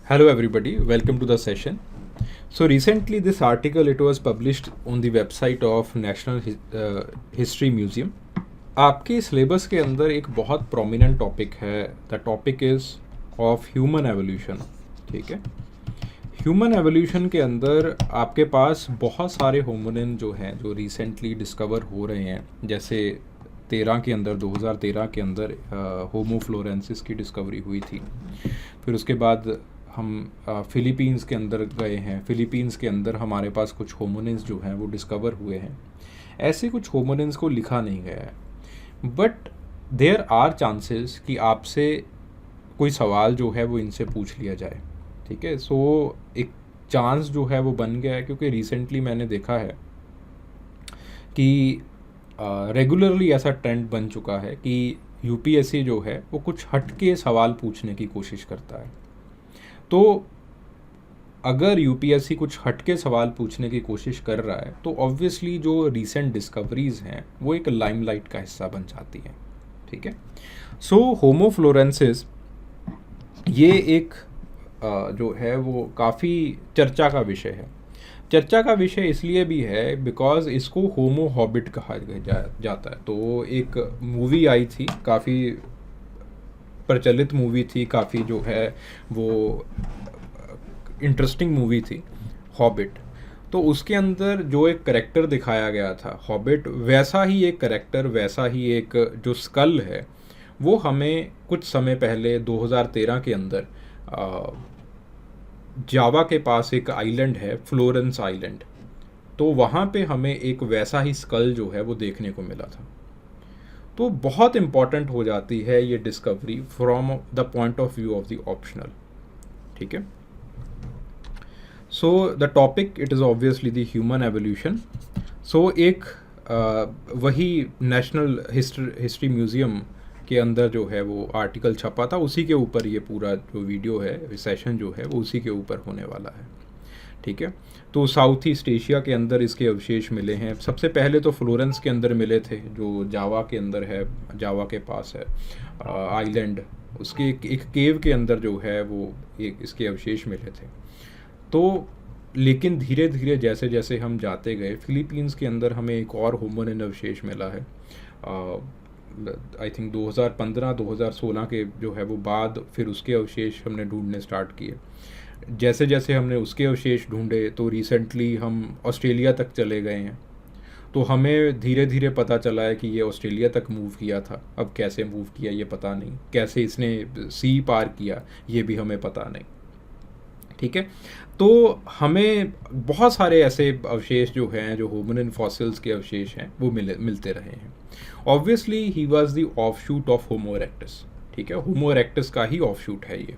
Hello everybody, welcome to the session. So recently this article it was published on the website of National History Museum. आपके syllabus के अंदर एक बहुत prominent topic है, the topic is of human evolution. ठीक है, human evolution के अंदर आपके पास बहुत सारे होमोनिन जो हैं जो रिसेंटली डिस्कवर हो रहे हैं. जैसे 2013 के अंदर होमो फ्लोरेंसिस की डिस्कवरी हुई थी. फिर उसके बाद हम फ़िलीपींस के अंदर गए हैं. फ़िलीपींस के अंदर हमारे पास कुछ होमोनिन्स जो हैं वो डिस्कवर हुए हैं. ऐसे कुछ होमोनिन्स को लिखा नहीं गया है, बट देयर आर चांसेस कि आपसे कोई सवाल जो है वो इनसे पूछ लिया जाए. ठीक है, सो एक चांस जो है वो बन गया है, क्योंकि रिसेंटली मैंने देखा है कि रेगुलरली ऐसा ट्रेंड बन चुका है कि यूपीएससी जो है वो कुछ हटके सवाल पूछने की कोशिश करता है. तो अगर यूपीएससी कुछ हटके सवाल पूछने की कोशिश कर रहा है तो ऑब्वियसली जो रीसेंट डिस्कवरीज़ हैं वो एक लाइमलाइट का हिस्सा बन जाती हैं. ठीक है, सो होमो फ्लोरेंसिस ये एक जो है वो काफ़ी चर्चा का विषय है. चर्चा का विषय इसलिए भी है बिकॉज इसको होमो हॉबिट कहा जाता है. तो एक मूवी आई थी, काफ़ी प्रचलित मूवी थी, काफ़ी जो है वो इंटरेस्टिंग मूवी थी, हॉबिट. तो उसके अंदर जो एक करेक्टर दिखाया गया था हॉबिट, वैसा ही एक करेक्टर, वैसा ही एक जो स्कल है वो हमें कुछ समय पहले 2013 के अंदर जावा के पास एक आइलैंड है, फ्लोरेंस आइलैंड. तो वहाँ पे हमें एक वैसा ही स्कल जो है वो देखने को मिला था. तो बहुत इम्पॉर्टेंट हो जाती है ये discovery from the point of view of the optional. ठीक है, so the topic it is obviously the human evolution. So एक वही नेशनल हिस्ट्री म्यूज़ियम के अंदर जो है वो आर्टिकल छपा था, उसी के ऊपर ये पूरा जो वीडियो है, सेशन जो है वो उसी के ऊपर होने वाला है. ठीक है, तो साउथ ईस्ट एशिया के अंदर इसके अवशेष मिले हैं. सबसे पहले तो फ्लोरेंस के अंदर मिले थे, जो जावा के अंदर है, जावा के पास है आइलैंड. उसके एक केव के अंदर जो है वो एक इसके अवशेष मिले थे. तो लेकिन धीरे धीरे जैसे जैसे हम जाते गए, फिलीपींस के अंदर हमें एक और होमोनिन अवशेष मिला है. आई थिंक 2015-2016 के जो है वो बाद फिर उसके अवशेष हमने ढूंढने स्टार्ट किए. जैसे जैसे हमने उसके अवशेष ढूंढे तो रिसेंटली हम ऑस्ट्रेलिया तक चले गए हैं. तो हमें धीरे धीरे पता चला है कि ये ऑस्ट्रेलिया तक मूव किया था. अब कैसे मूव किया ये पता नहीं, कैसे इसने सी पार किया ये भी हमें पता नहीं. ठीक है, तो हमें बहुत सारे ऐसे अवशेष जो हैं, जो होमिनिन फॉसिल्स के अवशेष हैं, वो मिलते रहे हैं. Obviously he was the offshoot of homo erectus. ठीक है, होमो इरेक्टस का ही ऑफशूट है ये.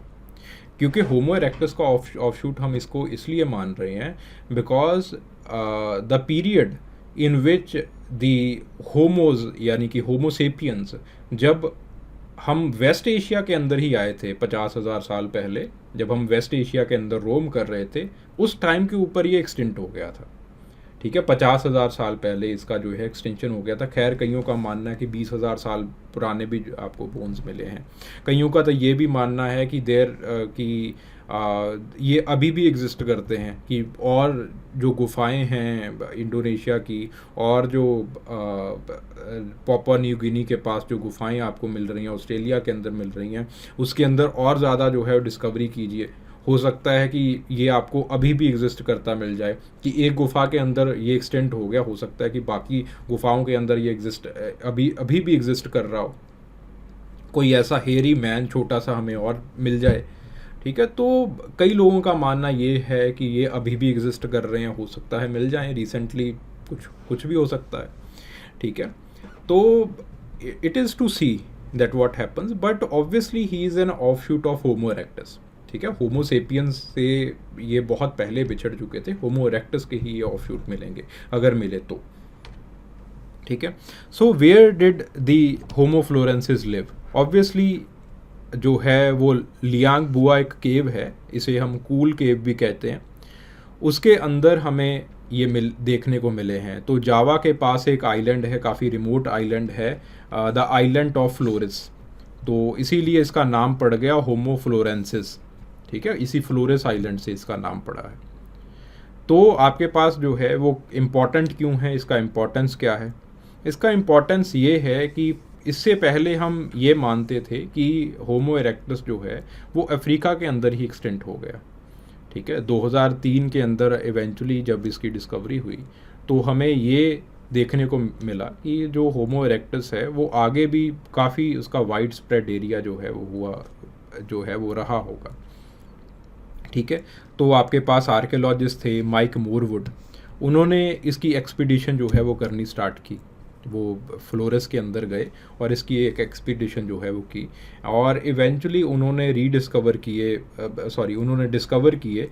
क्योंकि होमो इरेक्टस का ऑफशूट हम इसको इसलिए मान रहे हैं because the period in which the homos यानी कि होमोसेपियंस, जब हम वेस्ट एशिया के अंदर ही आए थे 50,000 साल पहले, जब हम वेस्ट एशिया के अंदर रोम कर रहे थे, उस टाइम के ऊपर ये एक्सटिंक्ट हो गया था. ठीक है, 50,000 साल पहले इसका जो है एक्सटेंशन हो गया था. खैर कईयों का मानना है कि 20,000 साल पुराने भी आपको बोन्स मिले हैं. कईयों का तो ये भी मानना है कि ये अभी भी एग्जिस्ट करते हैं, कि और जो गुफाएं हैं इंडोनेशिया की, और जो पापुआ न्यू गिनी के पास जो गुफाएं आपको मिल रही हैं, ऑस्ट्रेलिया के अंदर मिल रही हैं, उसके अंदर और ज़्यादा जो है डिस्कवरी कीजिए. हो सकता है कि ये आपको अभी भी एग्जिस्ट करता मिल जाए, कि एक गुफा के अंदर ये एक्सटेंड हो गया, हो सकता है कि बाकी गुफाओं के अंदर ये अभी भी एग्जिस्ट कर रहा हो. कोई ऐसा हेयरी मैन छोटा सा हमें और मिल जाए. ठीक है, तो कई लोगों का मानना ये है कि ये अभी भी एग्जिस्ट कर रहे हैं, हो सकता है मिल जाएं रिसेंटली, कुछ भी हो सकता है. ठीक है, तो it is to see that what happens, but obviously he is an offshoot of homo erectus. ठीक है, होमो सेपियंस से ये बहुत पहले बिछड़ चुके थे. होमो इरेक्टस के ही ये ऑफशूट मिलेंगे अगर मिले तो. ठीक है, so where did the homo floresiensis live? Obviously जो है वो लियांग बुआ एक केव है, इसे हम कूल केव भी कहते हैं. उसके अंदर हमें ये देखने को मिले हैं. तो जावा के पास एक आइलैंड है, काफ़ी रिमोट आइलैंड है, द आइलैंड ऑफ फ्लोरिस. तो इसीलिए इसका नाम पड़ गया होमो फ्लोरेंसिस. ठीक है, इसी फ्लोरेस आइलैंड से इसका नाम पड़ा है। तो आपके पास जो है वो इम्पॉर्टेंट क्यों है, इसका इम्पोर्टेंस क्या है? इसका इम्पोर्टेंस ये है कि इससे पहले हम ये मानते थे कि होमो इरेक्टस जो है वो अफ्रीका के अंदर ही एक्सटेंट हो गया। ठीक है, 2003 के अंदर इवेंचुअली जब इसकी डिस्कवरी हुई तो हमें ये देखने को मिला कि जो होमो इरेक्टस है वो आगे भी काफ़ी उसका वाइड स्प्रेड एरिया जो है वो हुआ, जो है वो रहा होगा। ठीक है, तो आपके पास आर्कियोलॉजिस्ट थे माइक मोरवुड, उन्होंने इसकी एक्सपीडिशन जो है वो करनी स्टार्ट की। वो फ्लोरेस के अंदर गए और इसकी एक एक्सपीडिशन जो है वो की, और इवेंचुअली उन्होंने उन्होंने डिस्कवर किए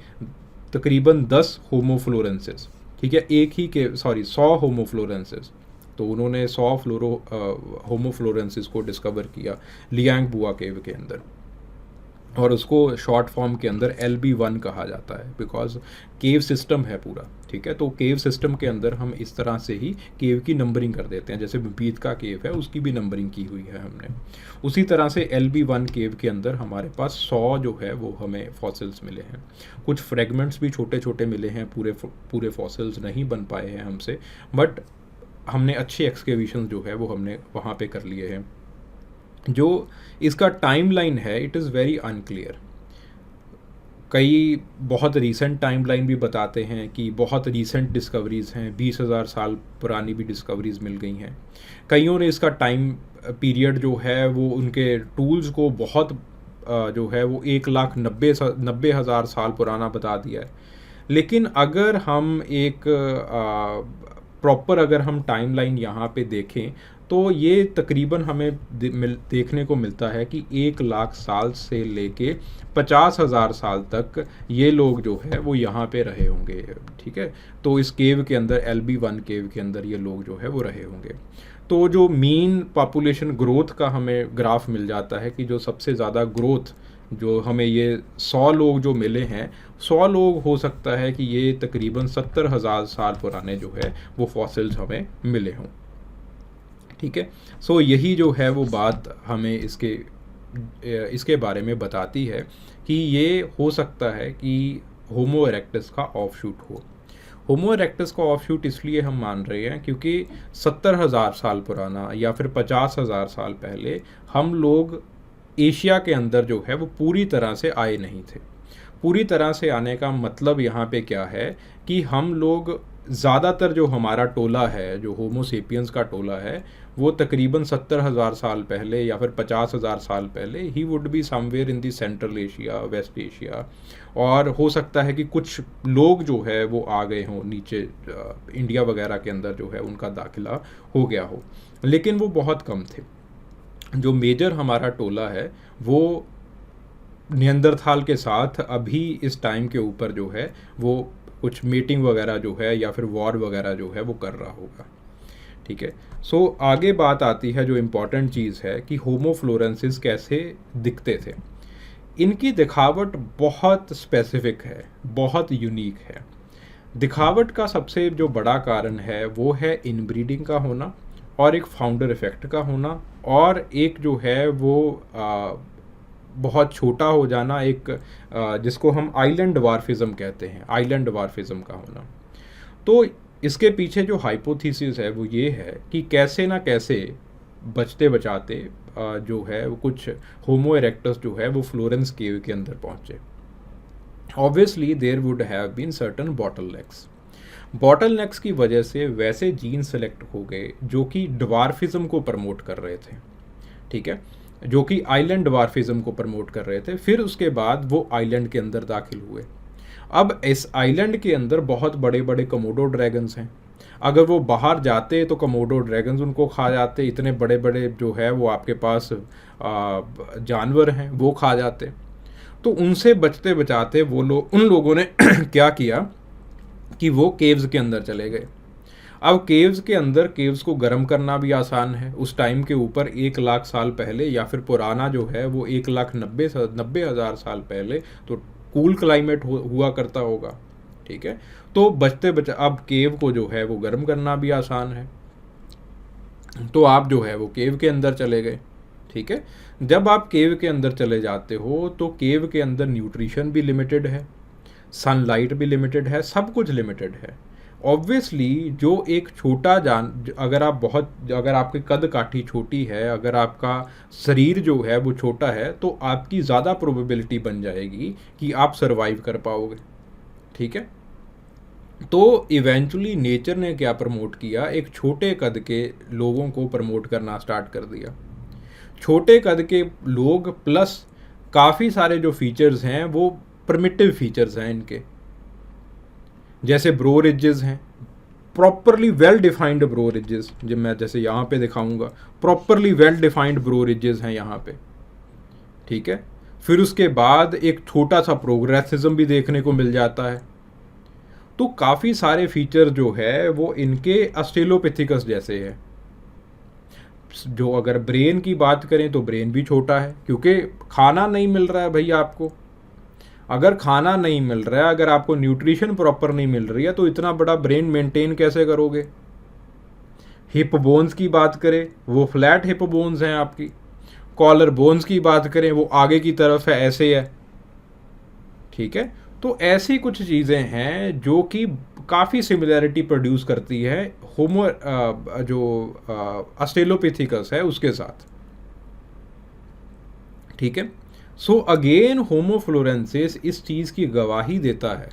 तकरीबन 10 होमोफ्लोरेंसेस। ठीक है, 100 होमोफ्लोरेंसेस। तो उन्होंने 100 होमोफ्लोरेंसेस को डिस्कवर किया लियांग बुआ केव के अंदर, और उसको शॉर्ट फॉर्म के अंदर LB1 कहा जाता है, बिकॉज केव सिस्टम है पूरा। ठीक है, तो केव सिस्टम के अंदर हम इस तरह से ही केव की नंबरिंग कर देते हैं, जैसे बीत का केव है उसकी भी नंबरिंग की हुई है हमने। उसी तरह से LB1 केव के अंदर हमारे पास 100 जो है वो हमें फॉसिल्स मिले हैं। कुछ फ्रेगमेंट्स भी छोटे छोटे मिले हैं, पूरे फॉसिल्स नहीं बन पाए हैं हमसे, बट हमने अच्छे एक्सकेविशन जो है वो हमने वहाँ पे कर लिए हैं। जो इसका टाइमलाइन है इट इज़ वेरी अनक्लियर। कई बहुत रीसेंट टाइमलाइन भी बताते हैं कि बहुत रीसेंट डिस्कवरीज़ हैं, 20,000 साल पुरानी भी डिस्कवरीज़ मिल गई हैं। कईयों ने इसका टाइम पीरियड जो है वो उनके टूल्स को बहुत जो है वो 1,90,000 साल पुराना बता दिया है। लेकिन अगर हम एक प्रॉपर अगर हम टाइमलाइन यहाँ पे देखें तो ये तकरीबन हमें देखने को मिलता है कि 1,00,000 साल से लेके 50,000 साल तक ये लोग जो है वो यहाँ पे रहे होंगे। ठीक है, तो इस केव के अंदर LB1 केव के अंदर ये लोग जो है वो रहे होंगे। तो जो मीन पॉपुलेशन ग्रोथ का हमें ग्राफ मिल जाता है कि जो सबसे ज़्यादा ग्रोथ जो हमें ये 100 लोग जो मिले हैं, 100 लोग हो सकता है कि ये तकरीबन 70,000 साल पुराने जो है वो फॉसिल्स हमें मिले हों। ठीक है, सो यही जो है वो बात हमें इसके बारे में बताती है कि ये हो सकता है कि होमो इरेक्टस का ऑफशूट हो। होमो इरेक्टस का ऑफशूट इसलिए हम मान रहे हैं क्योंकि 70,000 साल पुराना या फिर 50,000 साल पहले हम लोग एशिया के अंदर जो है वो पूरी तरह से आए नहीं थे। पूरी तरह से आने का मतलब यहाँ पे क्या है कि हम लोग ज़्यादातर जो हमारा टोला है, जो होमो सेपियंस का टोला है, वो तकरीबन 70,000 साल पहले या फिर 50,000 साल पहले he would be somewhere in the central Asia, west Asia. और हो सकता है कि कुछ लोग जो है वो आ गए हों नीचे इंडिया वगैरह के अंदर जो है उनका दाखिला हो गया हो, लेकिन वो बहुत कम थे। जो मेजर हमारा टोला है वो नियंदरथाल के साथ अभी इस टाइम के ऊपर जो है वो कुछ मीटिंग वगैरह जो है या फिर वॉर वगैरह जो है वो कर रहा होगा। ठीक है, सो आगे बात आती है जो इम्पॉर्टेंट चीज़ है कि होमो फ्लोरेंसिस कैसे दिखते थे। इनकी दिखावट बहुत स्पेसिफिक है, बहुत यूनिक है। दिखावट का सबसे जो बड़ा कारण है वो है इनब्रीडिंग का होना और एक फाउंडर इफेक्ट का होना, और एक जो है वो बहुत छोटा हो जाना, एक जिसको हम आइलैंड डवार्फिज्म कहते हैं, आइलैंड डवार्फिज्म का होना। तो इसके पीछे जो हाइपोथेसिस है वो ये है कि कैसे ना कैसे बचते बचाते जो है वो कुछ होमो इरेक्टस जो है वो फ्लोरेंस केव के अंदर पहुंचे। Obviously there would have been certain bottlenecks की वजह से वैसे जीन सेलेक्ट हो गए जो कि डवार्फिज्म को प्रमोट कर रहे थे। ठीक है, जो कि आइलैंड डवार्फिज्म को प्रमोट कर रहे थे। फिर उसके बाद वो आइलैंड के अंदर दाखिल हुए। अब इस आइलैंड के अंदर बहुत बड़े बड़े कमोडो ड्रैगन्स हैं। अगर वो बाहर जाते तो कमोडो ड्रैगन्स उनको खा जाते, इतने बड़े बड़े जो है वो आपके पास जानवर हैं वो खा जाते। तो उनसे बचते बचाते उन लोगों ने क्या किया कि वो केव्स के अंदर चले गए। अब केव्स के अंदर केव्स को गर्म करना भी आसान है। उस टाइम के ऊपर 1,00,000 साल पहले या फिर पुराना जो है वो 1,90,000 साल पहले तो कूल क्लाइमेट हुआ करता होगा। ठीक है, तो अब केव को जो है वो गर्म करना भी आसान है, तो आप जो है वो केव के अंदर चले गए। ठीक है। जब आप केव के अंदर चले जाते हो तो केव के अंदर न्यूट्रिशन भी लिमिटेड है, सनलाइट भी लिमिटेड है, सब कुछ लिमिटेड है। ऑब्वियसली जो एक छोटा अगर आपकी कद काठी छोटी है, अगर आपका शरीर जो है वो छोटा है, तो आपकी ज़्यादा प्रोबेबिलिटी बन जाएगी कि आप सरवाइव कर पाओगे। ठीक है। तो इवेंचुअली नेचर ने क्या प्रमोट किया, एक छोटे कद के लोगों को प्रमोट करना स्टार्ट कर दिया। छोटे कद के लोग प्लस काफ़ी सारे जो फीचर्स हैं वो प्रिमिटिव फीचर्स हैं इनके, जैसे ब्रो रिजेस हैं, properly well defined brow ridges, जब मैं जैसे यहाँ पे दिखाऊंगा, properly well defined brow ridges हैं यहाँ पे। ठीक है। फिर उसके बाद एक छोटा सा प्रोग्रेसिज्म भी देखने को मिल जाता है। तो काफ़ी सारे फीचर जो है वो इनके ऑस्ट्रेलोपिथेकस जैसे है। जो अगर ब्रेन की बात करें तो ब्रेन भी छोटा है, क्योंकि खाना नहीं मिल रहा है भैया आपको। अगर खाना नहीं मिल रहा है, अगर आपको न्यूट्रिशन प्रॉपर नहीं मिल रही है, तो इतना बड़ा ब्रेन मेंटेन कैसे करोगे। हिप बोन्स की बात करें, वो फ्लैट हिप बोन्स हैं आपकी। कॉलर बोन्स की बात करें, वो आगे की तरफ है, ऐसे है। ठीक है। तो ऐसी कुछ चीज़ें हैं जो कि काफ़ी सिमिलैरिटी प्रोड्यूस करती है जो ऑस्ट्रेलोपिथेकस है उसके साथ। ठीक है। सो अगेन होमो फ्लोरेंसिस इस चीज़ की गवाही देता है,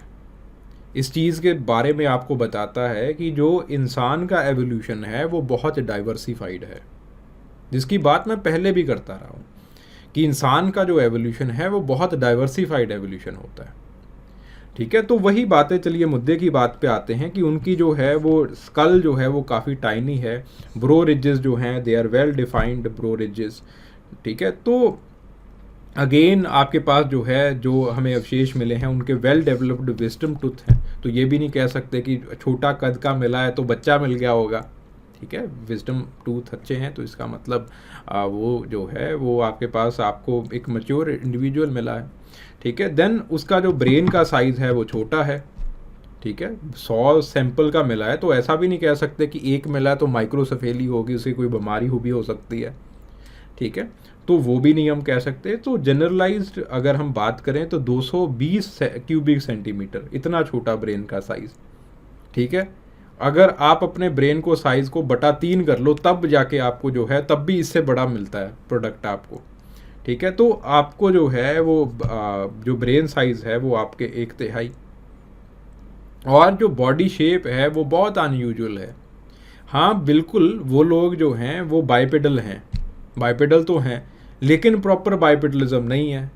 इस चीज़ के बारे में आपको बताता है कि जो इंसान का एवोल्यूशन है वो बहुत डाइवर्सिफाइड है, जिसकी बात मैं पहले भी करता रहा हूँ कि इंसान का जो एवोल्यूशन है वो बहुत डाइवर्सिफाइड एवोल्यूशन होता है। ठीक है। तो वही बातें, चलिए मुद्दे की बात पे आते हैं कि उनकी जो है वो स्कल जो है वो काफ़ी टाइनी है। ब्रो रिजेस जो हैं they are well defined brow ridges. ठीक है। तो अगेन आपके पास जो है, जो हमें अवशेष मिले हैं उनके वेल डेवलप्ड विजडम टूथ हैं। तो ये भी नहीं कह सकते कि छोटा कद का मिला है तो बच्चा मिल गया होगा। ठीक है। विजडम टूथ अच्छे हैं तो इसका मतलब वो जो है वो आपके पास आपको एक मैच्योर इंडिविजुअल मिला है। ठीक है। देन उसका जो ब्रेन का साइज़ है वो छोटा है। ठीक है। 100 सैंपल का मिला है तो ऐसा भी नहीं कह सकते कि एक मिला है तो माइक्रोसेफेली होगी, उसे कोई बीमारी भी हो सकती है। ठीक है। तो वो भी नहीं हम कह सकते। तो जनरलाइज्ड अगर हम बात करें तो 220 क्यूबिक सेंटीमीटर, इतना छोटा ब्रेन का साइज़। ठीक है। अगर आप अपने ब्रेन को साइज़ को बटा 3 कर लो तब जाके आपको जो है, तब भी इससे बड़ा मिलता है प्रोडक्ट आपको। ठीक है। तो आपको जो है वो जो ब्रेन साइज़ है वो आपके 1/3, और जो बॉडी शेप है वो बहुत अनयूजुअल है। हाँ बिल्कुल, वो लोग जो हैं वो बाइपेडल हैं, बाइपेडल तो हैं, लेकिन प्रॉपर बाइपेडलिज्म नहीं है।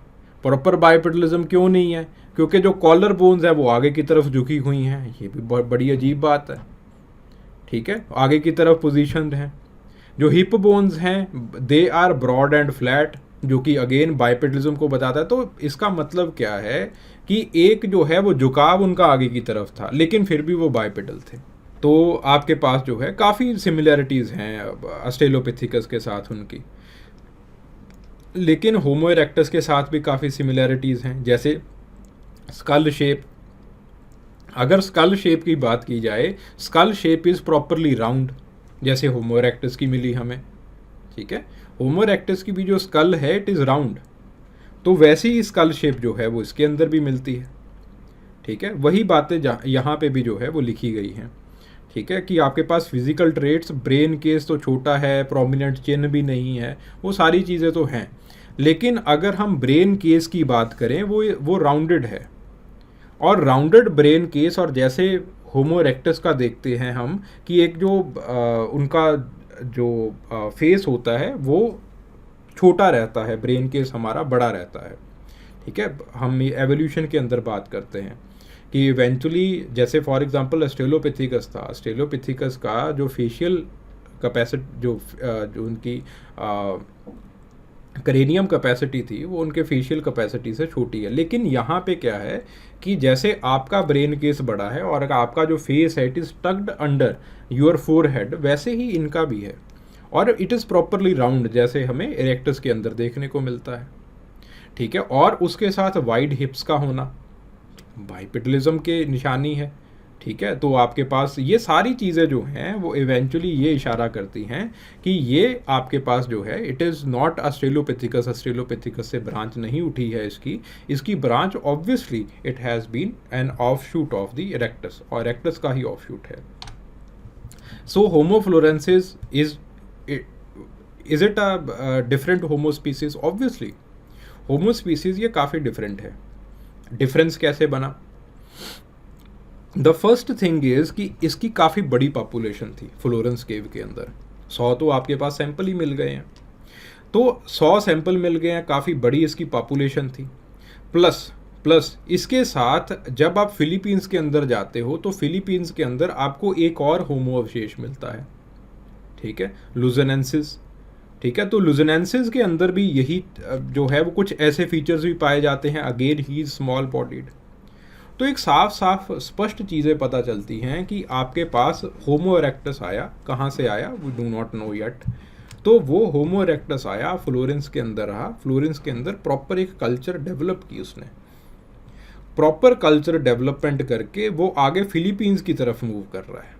प्रॉपर बाइपेडलिज्म क्यों नहीं है? क्योंकि जो कॉलर बोन्स है वो आगे की तरफ झुकी हुई हैं, ये भी बहुत बड़ी अजीब बात है। ठीक है। आगे की तरफ पोजीशनड हैं। जो हिप बोन्स हैं they are broad and flat, जो कि अगेन बाइपेडलिज्म को बताता है। तो इसका मतलब क्या है कि एक जो है वो झुकाव उनका आगे की तरफ था, लेकिन फिर भी वो बाइपेडल थे। तो आपके पास जो है काफ़ी सिमिलैरिटीज़ हैं ऑस्ट्रेलोपिथेकस के साथ उनकी, लेकिन होमो इरेक्टस के साथ भी काफ़ी सिमिलैरिटीज़ हैं। जैसे स्कल शेप, अगर स्कल शेप की बात की जाए, skull shape is properly round, जैसे होमो इरेक्टस की मिली हमें। ठीक है। होमो इरेक्टस की भी जो स्कल है इट इज़ राउंड, तो वैसी ही स्कल शेप जो है वो इसके अंदर भी मिलती है। ठीक है। वही बातें यहाँ पे भी जो है वो लिखी गई हैं। ठीक है। कि आपके पास फिजिकल ट्रेट्स, ब्रेन केस तो छोटा है, प्रोमिनेंट चिन्ह भी नहीं है, वो सारी चीज़ें तो हैं, लेकिन अगर हम ब्रेन केस की बात करें वो राउंडेड है। और राउंडेड ब्रेन केस, और जैसे होमो इरेक्टस का देखते हैं हम कि एक जो उनका जो फेस होता है वो छोटा रहता है, ब्रेन केस हमारा बड़ा रहता है। ठीक है। हम एवोल्यूशन के अंदर बात करते हैं कि इवेंचुअली, जैसे फॉर एग्जांपल ऑस्ट्रेलोपिथेकस था, ऑस्ट्रेलोपिथेकस का जो फेशियल कैपेसिटी, जो उनकी क्रेनियम कैपेसिटी थी वो उनके फेशियल कैपेसिटी से छोटी है। लेकिन यहाँ पे क्या है कि जैसे आपका ब्रेन केस बड़ा है और आपका जो फेस है it is tucked under your forehead, वैसे ही इनका भी है, और इट इज़ प्रॉपरली राउंड, जैसे हमें इरेक्टस के अंदर देखने को मिलता है। ठीक है। और उसके साथ वाइड हिप्स का होना बाइपेडलिज्म के निशानी है। ठीक ठीक है। तो आपके पास ये सारी चीज़ें जो हैं वो इवेंचुअली ये इशारा करती हैं कि ये आपके पास जो है इट इज़ नॉट अस्ट्रेलोपिथिकस से ब्रांच नहीं उठी है इसकी branch obviously it has been an offshoot of the erectus, और इरेक्टस का ही ऑफ शूट है। So homo floresiensis is it a different homo species? Obviously homo species ये काफ़ी डिफरेंट है। डिफरेंस कैसे बना? द फर्स्ट थिंग इज कि इसकी काफ़ी बड़ी पॉपुलेशन थी फ्लोरेंस केव के अंदर। 100 तो आपके पास सैंपल ही मिल गए हैं, तो 100 सैंपल मिल गए हैं, काफ़ी बड़ी इसकी पॉपुलेशन थी। प्लस इसके साथ जब आप फिलीपींस के अंदर जाते हो तो फिलीपींस के अंदर आपको एक और होमो अवशेष मिलता है, ठीक है, लुज़नेंसिस। ठीक है, तो लुज़नेंसिस के अंदर भी यही जो है वो कुछ ऐसे फीचर्स भी पाए जाते हैं। Again he is small bodied. तो एक साफ स्पष्ट चीज़ें पता चलती हैं कि आपके पास होमो इरेक्टस आया। कहाँ से आया we do not know yet. तो वो होमो इरेक्टस आया, फ्लोरेंस के अंदर रहा, फ्लोरेंस के अंदर प्रॉपर एक कल्चर डेवलप की उसने। प्रॉपर कल्चर डेवलपमेंट करके वो आगे फिलीपींस की तरफ मूव कर रहा है।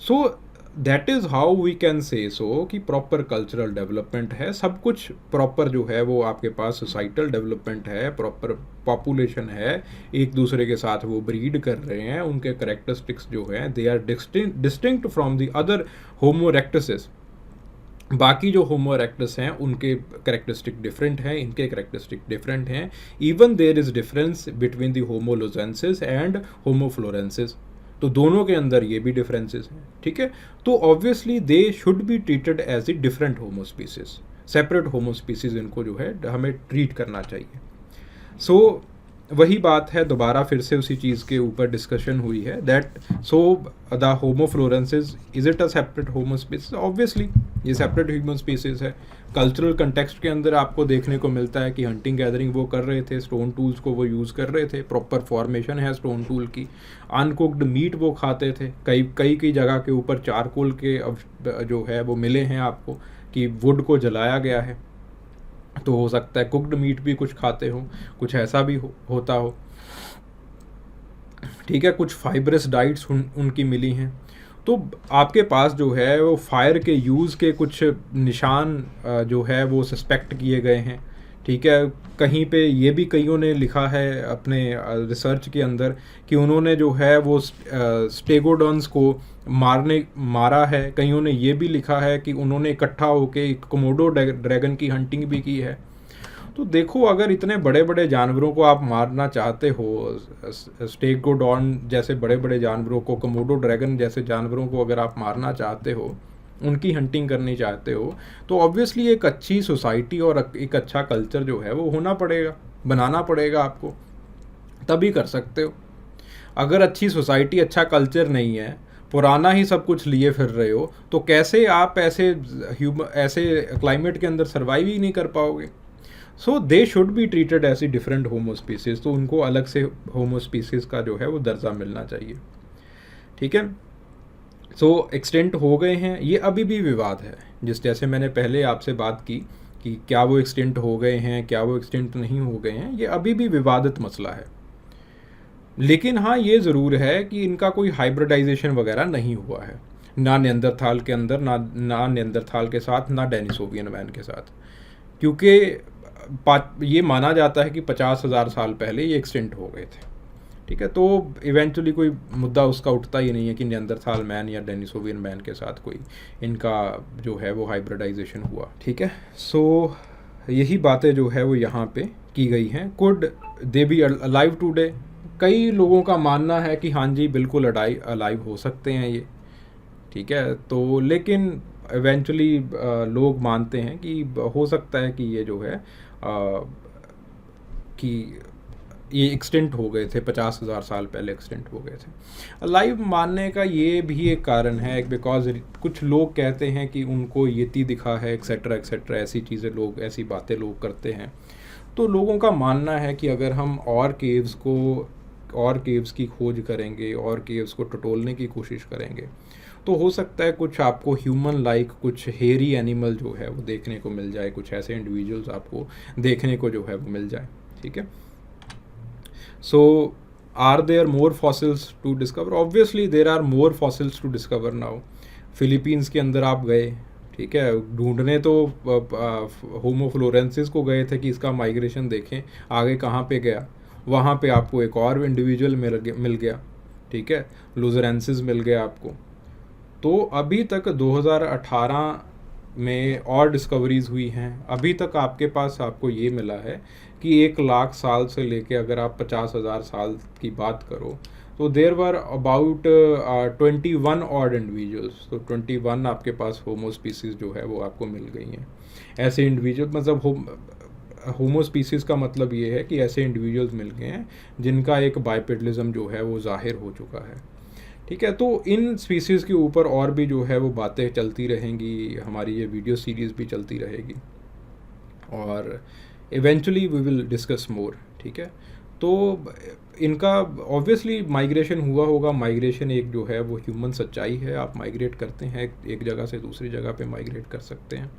So that is how we can say so कि प्रॉपर कल्चरल डेवलपमेंट है, सब कुछ प्रॉपर जो है वो आपके पास सोसाइटल डेवलपमेंट है, प्रॉपर पॉपुलेशन है, एक दूसरे के साथ वो ब्रीड कर रहे हैं, उनके करेक्टरिस्टिक्स जो हैं they are distinct from the other homo erectuses. बाकी जो होमो इरेक्टस हैं उनके करेक्टरिस्टिक डिफरेंट हैं, इनके करेक्टरिस्टिक डिफरेंट हैं। Even there is difference between the homo luzonensis and homo floresiensis. तो दोनों के अंदर ये भी डिफरेंसेस हैं, ठीक है। तो obviously they should be treated as a different homo species, separate homo species इनको जो है हमें ट्रीट करना चाहिए। सो वही बात है, दोबारा फिर से उसी चीज़ के ऊपर डिस्कशन हुई है that so the homo floresiensis is it a separate homo species? Obviously ये सेपरेट ह्यूमन स्पीसीज है। कल्चरल कंटेक्स्ट के अंदर आपको देखने को मिलता है कि हंटिंग गैदरिंग वो कर रहे थे, स्टोन टूल्स को वो यूज़ कर रहे थे, प्रॉपर फॉर्मेशन है स्टोन टूल की। अनकुक्ड मीट वो खाते थे, कई जगह के ऊपर चारकोल के जो है वो मिले हैं आपको कि वुड को जलाया गया है। तो हो सकता है कुक्ड मीट भी कुछ खाते हो, कुछ ऐसा भी होता हो, ठीक है। कुछ फाइब्रस डाइट्स उनकी मिली हैं। तो आपके पास जो है वो फायर के यूज़ के कुछ निशान जो है वो सस्पेक्ट किए गए हैं, ठीक है। कहीं पे ये भी कईयों ने लिखा है अपने रिसर्च के अंदर कि उन्होंने जो है वो स्टेगोडॉन्स को मारा है। कईयों ने ये भी लिखा है कि उन्होंने इकट्ठा होकर कोमोडो ड्रैगन की हंटिंग भी की है। तो देखो, अगर इतने बड़े बड़े जानवरों को आप मारना चाहते हो, स्टेगोडॉन जैसे बड़े बड़े जानवरों को, कोमोडो ड्रैगन जैसे जानवरों को अगर आप मारना चाहते हो, उनकी हंटिंग करनी चाहते हो, तो ऑब्वियसली एक अच्छी सोसाइटी और एक अच्छा कल्चर जो है वो होना पड़ेगा, बनाना पड़ेगा आपको, तभी कर सकते हो। अगर अच्छी सोसाइटी, अच्छा कल्चर नहीं है, पुराना ही सब कुछ लिए फिर रहे हो, तो कैसे आप ऐसे क्लाइमेट के अंदर सर्वाइव ही नहीं कर पाओगे। So they should be treated as a different homo species. तो उनको अलग से होमो स्पीसीज का जो है वो दर्जा मिलना चाहिए, ठीक है। सो एक्सटेंट हो गए हैं, ये अभी भी विवाद है। जैसे मैंने पहले आपसे बात की कि क्या वो एक्सटेंट हो गए हैं, क्या वो एक्सटेंट नहीं हो गए हैं, ये अभी भी विवादित मसला है। लेकिन हाँ, ये ज़रूर है कि इनका कोई हाइब्रिडाइजेशन वगैरह नहीं हुआ है, ना निएंदरथाल के अंदर, ना निएंदरथाल के साथ, ना डेनिसोवियन मैन के साथ, क्योंकि ये माना जाता है कि 50,000 साल पहले ये एक्सटेंट हो गए थे, ठीक है। तो इवेंचुअली कोई मुद्दा उसका उठता ही नहीं है कि निएंदरथाल मैन या डेनिसोवियन मैन के साथ कोई इनका जो है वो हाइब्रिडाइजेशन हुआ, ठीक है। सो यही बातें जो है वो यहाँ पे की गई हैं। Could they be alive today? कई लोगों का मानना है कि हाँ जी बिल्कुल अलाइव हो सकते हैं ये, ठीक है। तो लेकिन इवेंचुअली लोग मानते हैं कि हो सकता है कि ये जो है कि ये एक्सटेंट हो गए थे, 50,000 साल पहले एक्सटेंट हो गए थे। लाइव मानने का ये भी एक कारण है, बिकॉज कुछ लोग कहते हैं कि उनको येती दिखा है, एक्सेट्रा एक्सेट्रा, ऐसी चीज़ें लोग, ऐसी बातें लोग करते हैं। तो लोगों का मानना है कि अगर हम और केव्स की खोज करेंगे, और केव्स को टटोलने की कोशिश करेंगे, तो हो सकता है कुछ आपको ह्यूमन लाइक, कुछ हेयरी एनिमल जो है वो देखने को मिल जाए, कुछ ऐसे इंडिविजुअल्स आपको देखने को जो है वो मिल जाए, ठीक है। So are there more fossils to discover? Obviously there are more fossils to discover now. Philippines के अंदर आप गए, ठीक है, ढूंढने तो होमो फ्लोरेंसिस को गए थे कि इसका माइग्रेशन देखें आगे कहाँ पे गया। वहाँ पे आपको एक और इंडिविजुअल मिल गया, ठीक है, लुजरेंसिस मिल गया आपको। तो अभी तक 2018 में और डिस्कवरीज हुई हैं। अभी तक आपके पास आपको ये मिला है कि 1 लाख साल से लेके अगर आप 50,000 साल की बात करो तो देर वर अबाउट 21 ऑड इंडिविजुअल्स। तो 21 आपके पास होमो स्पीसीज जो है वो आपको मिल गई हैं। ऐसे इंडिविजुअल मतलब होमो स्पीसीज का मतलब ये है कि ऐसे इंडिविजुअल्स मिल गए हैं जिनका एक बाइपेडलिज्म जो है वो जाहिर हो चुका है, ठीक है। तो इन स्पीसीज़ के ऊपर और भी जो है वो बातें चलती रहेंगी, हमारी ये वीडियो सीरीज़ भी चलती रहेगी और eventually we will discuss more, ठीक है। तो इनका ऑब्वियसली माइग्रेशन हुआ होगा। माइग्रेशन एक जो है वो ह्यूमन सच्चाई है, आप माइग्रेट करते हैं, एक जगह से दूसरी जगह पे माइग्रेट कर सकते हैं,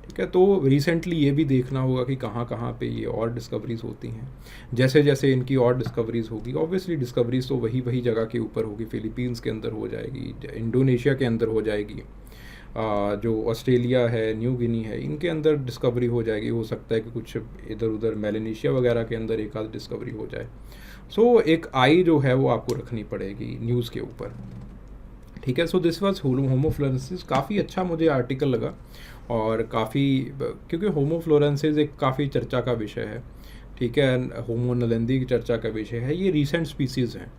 ठीक है। तो रिसेंटली ये भी देखना होगा कि कहाँ कहाँ पे ये और डिस्कवरीज होती हैं। जैसे जैसे इनकी और डिस्कवरीज होगी, ऑब्वियसली डिस्कवरीज तो वही जगह के ऊपर होगी। फिलीपींस के अंदर हो जाएगी, इंडोनेशिया के अंदर हो जाएगी, जो ऑस्ट्रेलिया है, न्यू गिनी है, इनके अंदर डिस्कवरी हो जाएगी। हो सकता है कि कुछ इधर उधर मेलेनेशिया वगैरह के अंदर एक आध डिस्कवरी हो जाए। सो एक आई जो है वो आपको रखनी पड़ेगी न्यूज़ के ऊपर, ठीक है। सो दिस वाज होमो फ्लोरेंसिस। काफ़ी अच्छा मुझे आर्टिकल लगा और काफ़ी, क्योंकि होमो फ्लोरेंसिस एक काफ़ी चर्चा का विषय है, ठीक है। होमो नलंदी की चर्चा का विषय है। ये रीसेंट स्पीसीज़ हैं,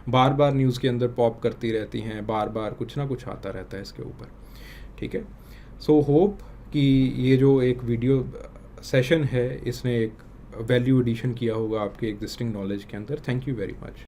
बार बार न्यूज़ के अंदर पॉप करती रहती हैं, बार बार कुछ ना कुछ आता रहता है इसके ऊपर, ठीक है। सो होप कि ये जो एक वीडियो सेशन है इसने एक वैल्यू एडिशन किया होगा आपके एग्जिस्टिंग नॉलेज के अंदर। Thank you very much.